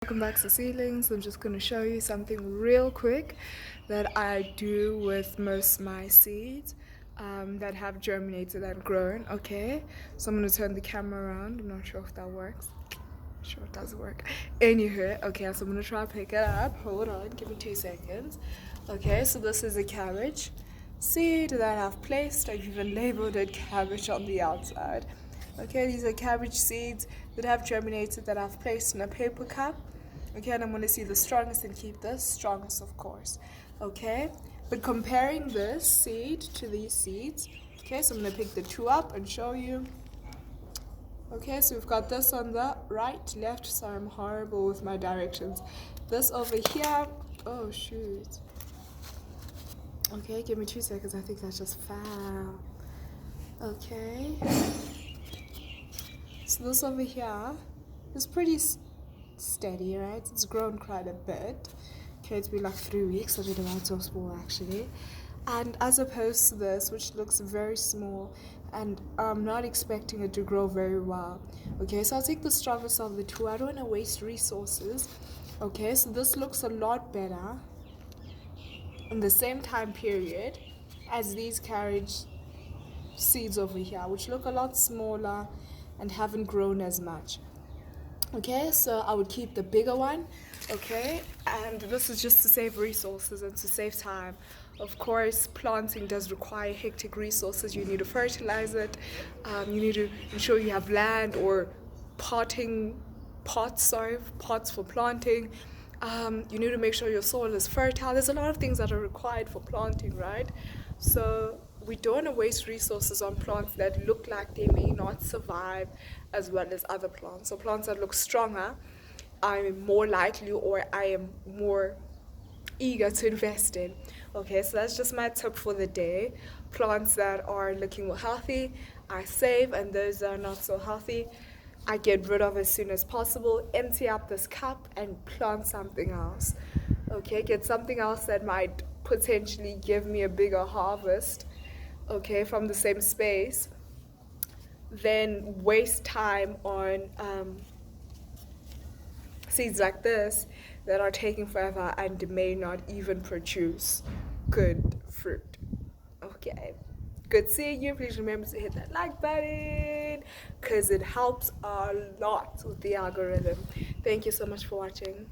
Welcome back to Seedlings. I'm just going to show you something real quick that I do with most of my seeds that have germinated and grown. Okay, so I'm going to turn the camera around. I'm not sure if that works. Sure, it does work. Anywho, okay, so I'm going to try to pick it up. Hold on, give me 2 seconds. Okay, so this is a cabbage seed that I've placed. I've even labeled it cabbage on the outside. Okay, these are cabbage seeds that have germinated that I've placed in a paper cup. Okay, and I'm going to see the strongest and keep the strongest, of course. Okay, but comparing this seed to these seeds, okay, so I'm going to pick the two up and show you. Okay, so we've got this on the right, left, so I'm horrible with my directions. This over here, oh shoot. Okay, give me 2 seconds, I think that just fell. Okay. So this over here is pretty steady, right? It's grown quite a bit. Okay, it's been like 3 weeks. I don't know why it's so small actually. And as opposed to this, which looks very small, and I'm not expecting it to grow very well. Okay, so I'll take the strongest of the two. I don't want to waste resources. Okay, so this looks a lot better in the same time period as these carriage seeds over here, which look a lot smaller and haven't grown as much. Okay, so I would keep the bigger one. Okay, and this is just to save resources and to save time. Of course, planting does require hectic resources. You need to fertilize it, you need to ensure you have land or pots for planting. You need to make sure your soil is fertile. There's a lot of things that are required for planting, right? So we don't want to waste resources on plants that look like they may not survive as well as other plants. So plants that look stronger, I'm more likely or I am more eager to invest in. Okay, so that's just my tip for the day. Plants that are looking healthy, I save, and those that are not so healthy, I get rid of as soon as possible, empty out this cup and plant something else. Okay, get something else that might potentially give me a bigger harvest, okay, from the same space, then waste time on seeds like this that are taking forever and may not even produce good fruit. Okay, good seeing you. Please remember to hit that like button because it helps a lot with the algorithm. Thank you so much for watching.